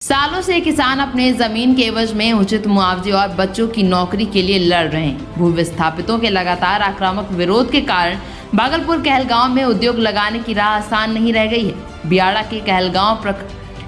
सालों से किसान अपने जमीन के एवज में उचित मुआवजे और बच्चों की नौकरी के लिए लड़ रहे हैं। भू विस्थापितों के लगातार आक्रामक विरोध के कारण भागलपुर कहलगांव में उद्योग लगाने की राह आसान नहीं रह गई है। बियाड़ा के कहलगांव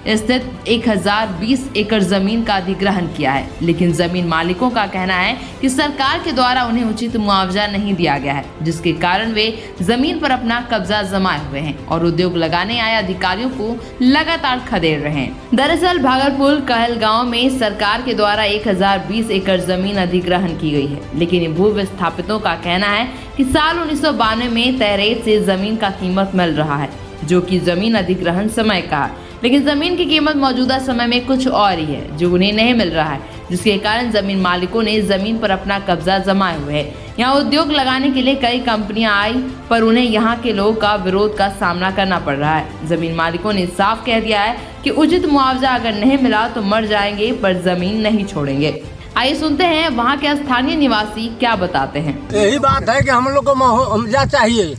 स्थित 1020 एकड़ जमीन का अधिग्रहण किया है, लेकिन जमीन मालिकों का कहना है कि सरकार के द्वारा उन्हें उचित मुआवजा नहीं दिया गया है, जिसके कारण वे जमीन पर अपना कब्जा जमाए हुए हैं और उद्योग लगाने आए अधिकारियों को लगातार खदेड़ रहे हैं। दरअसल भागलपुर कहलगांव में सरकार के द्वारा 1020 एकड़ जमीन अधिग्रहण की गई है, लेकिन भू विस्थापितों का कहना है कि साल 1992 में तय रेट से जमीन का कीमत मिल रहा है, जो कि जमीन अधिग्रहण समय का है, लेकिन जमीन की कीमत मौजूदा समय में कुछ और ही है जो उन्हें नहीं मिल रहा है, जिसके कारण जमीन मालिकों ने जमीन पर अपना कब्जा जमाए हुए हैं। यहाँ उद्योग लगाने के लिए कई कंपनियां आई, पर उन्हें यहाँ के लोगों का विरोध का सामना करना पड़ रहा है। जमीन मालिकों ने साफ कह दिया है कि उचित मुआवजा अगर नहीं मिला तो मर जाएंगे, पर जमीन नहीं छोड़ेंगे। आइए सुनते हैं वहाँ के स्थानीय निवासी क्या बताते हैं। यही बात है कि हम लोग को मुआवजा चाहिए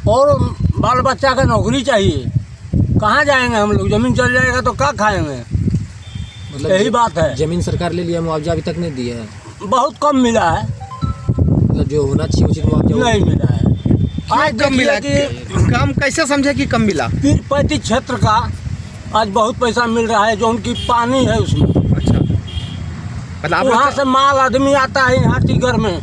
और बाल बच्चा का नौकरी चाहिए। कहाँ जाएंगे हम लोग? जमीन चल जाएगा तो क्या खाएंगे? मतलब यही बात है। जमीन सरकार ले लिया, मुआवजा अभी तक नहीं दिया है। बहुत कम मिला है, मतलब जो होना चाहिए उचित मुआवजा नहीं मिला है। आज कम मिला कि कम कैसे समझे कि कम मिला? पीरपैंती क्षेत्र का आज बहुत पैसा मिल रहा है, जो उनकी पानी है उसमें। अच्छा, मतलब आप यहाँ से माल आदमी आता है यहाँ टीगर में,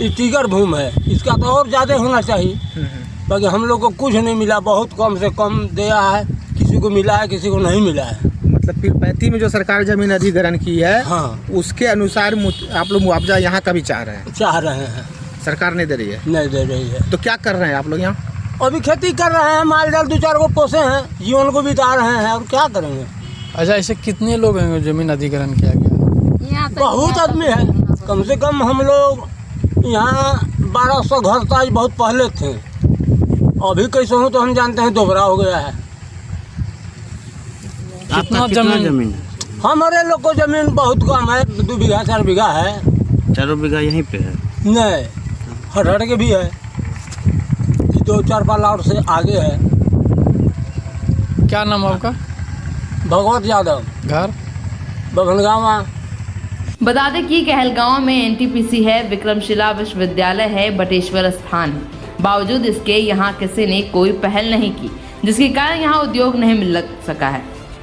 ये टीगर भूमि है, इसका तो और ज़्यादा होना चाहिए। बाकी हम लोग को कुछ नहीं मिला, बहुत कम से कम दिया है, किसी को मिला है किसी को नहीं मिला है। मतलब पीरपैंती में जो सरकार जमीन अधिग्रहण की है, हाँ, उसके अनुसार आप लोग मुआवजा यहाँ का भी चाह रहे हैं? सरकार नहीं दे रही है? नहीं दे रही है। तो क्या कर रहे हैं आप लोग यहाँ? अभी खेती कर रहे हैं, माल जाल 2-4 को पोसे हैं, जीवन को बिता रहे हैं, और क्या करेंगे। अच्छा, ऐसे कितने लोग हैं जमीन अधिग्रहण किया गया? बहुत आदमी है, कम से कम हम लोग यहाँ 1200 घर तो आज बहुत पहले थे, अभी कैसे हो तो हम जानते हैं दोबारा हो गया है। कितना जमीन है? हमारे लोग को जमीन बहुत कम है, 2 बीघा 4 बीघा है। 4 बीघा यहीं पे है? नहीं, हट के भी है, 2-4 प्लाट से आगे है। क्या नाम आपका? भगवत यादव, घर बभनगावा। बता दें कि कहलगांव में एनटीपीसी है, विक्रमशिला विश्वविद्यालय है, बटेश्वर स्थान है। बावजूद इसके यहाँ किसी ने कोई पहल नहीं की, जिसके कारण यहाँ उद्योग नहीं मिल सका है।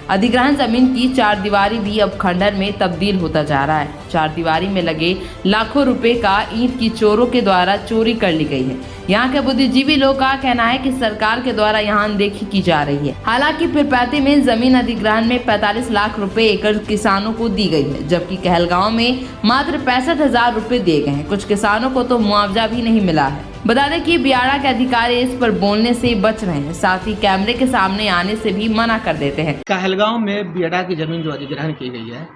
अधिग्रहण जमीन की 4 दीवारी भी अब खंडहर में तब्दील होता जा रहा है। 4 दीवारी में लगे लाखों रुपए का ईंट की चोरों के द्वारा चोरी कर ली गई है। यहाँ के बुद्धिजीवी लोग का कहना है कि सरकार के द्वारा यहाँ अनदेखी की जा रही है। हालांकि पीरपैंती में जमीन अधिग्रहण में 45 लाख रुपए एकड़ किसानों को दी गई है, जबकि कहलगांव में मात्र 65,000 रुपए दिए गए हैं। कुछ किसानों को तो मुआवजा भी नहीं मिला है। बता दें कि बियाड़ा के अधिकारी इस पर बोलने से बच रहे हैं, साथ ही कैमरे के सामने आने से भी मना कर देते हैं। कहलगांव में बियाड़ा की जमीन जो अधिग्रहण की गई है,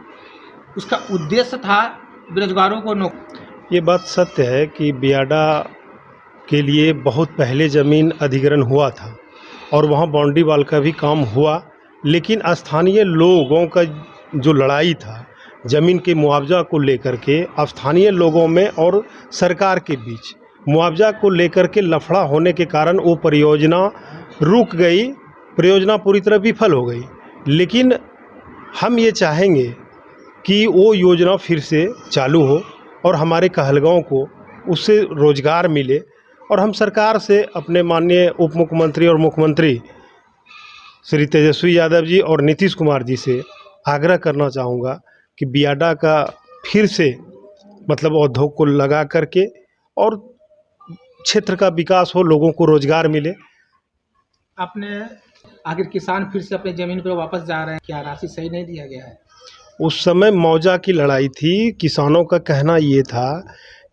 उसका उद्देश्य था बेरोजगारों को नौकरी। ये बात सत्य है कि बियाड़ा के लिए बहुत पहले ज़मीन अधिग्रहण हुआ था और वहाँ बाउंड्री वाल का भी काम हुआ, लेकिन स्थानीय लोगों का जो लड़ाई था ज़मीन के मुआवजा को लेकर के, स्थानीय लोगों में और सरकार के बीच मुआवजा को लेकर के लफड़ा होने के कारण वो परियोजना रुक गई, परियोजना पूरी तरह विफल हो गई। लेकिन हम ये चाहेंगे कि वो योजना फिर से चालू हो और हमारे कहलगांव को उससे रोजगार मिले, और हम सरकार से अपने माननीय उप मुख्यमंत्री और मुख्यमंत्री श्री तेजस्वी यादव जी और नीतीश कुमार जी से आग्रह करना चाहूँगा कि बियाड़ा का फिर से मतलब उद्योग को लगा करके और क्षेत्र का विकास हो, लोगों को रोजगार मिले। आपने आखिर किसान फिर से अपने जमीन पर वापस जा रहे हैं, क्या राशि सही नहीं दिया गया है? उस समय मौजा की लड़ाई थी, किसानों का कहना ये था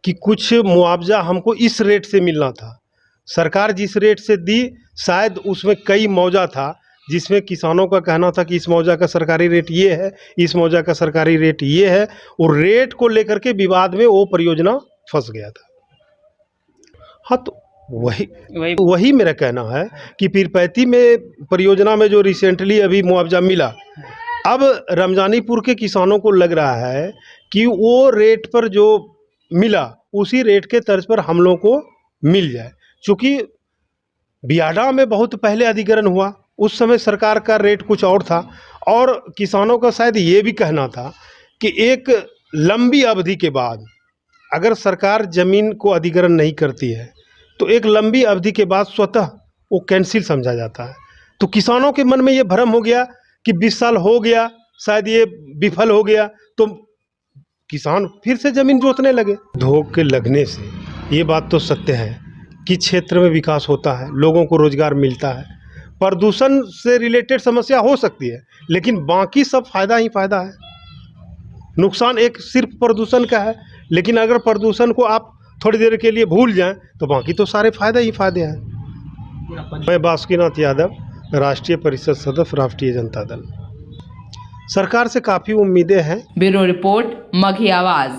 कि कुछ मुआवजा हमको इस रेट से मिलना था। सरकार जिस रेट से दी, शायद उसमें कई मौजा था जिसमें किसानों का कहना था कि इस मौजा का सरकारी रेट ये है, इस मौजा का सरकारी रेट ये है, और रेट को लेकर के विवाद में वो परियोजना फंस गया था। हाँ, तो वही मेरा कहना है कि पीरपैंती में परियोजना में जो रिसेंटली अभी मुआवजा मिला, अब रमजानीपुर के किसानों को लग रहा है कि वो रेट पर जो मिला उसी रेट के तर्ज पर हम लोगों को मिल जाए। चूँकि बियाड़ा में बहुत पहले अधिग्रहण हुआ, उस समय सरकार का रेट कुछ और था, और किसानों का शायद ये भी कहना था कि एक लंबी अवधि के बाद अगर सरकार ज़मीन को अधिग्रहण नहीं करती है तो एक लंबी अवधि के बाद स्वतः वो कैंसिल समझा जाता है। तो किसानों के मन में ये भ्रम हो गया कि 20 साल हो गया, शायद ये विफल हो गया, तो किसान फिर से ज़मीन जोतने लगे। उद्योग के लगने से ये बात तो सत्य है कि क्षेत्र में विकास होता है, लोगों को रोजगार मिलता है, प्रदूषण से रिलेटेड समस्या हो सकती है, लेकिन बाकी सब फायदा ही फायदा है। नुकसान एक सिर्फ प्रदूषण का है, लेकिन अगर प्रदूषण को आप थोड़ी देर के लिए भूल जाएं तो बाकी तो सारे फायदे ही फायदे हैं। मैं बासुकीनाथ यादव, राष्ट्रीय परिषद सदस्य, राष्ट्रीय जनता दल। सरकार से काफ़ी उम्मीदें हैं। ब्यूरो रिपोर्ट, मघी आवाज।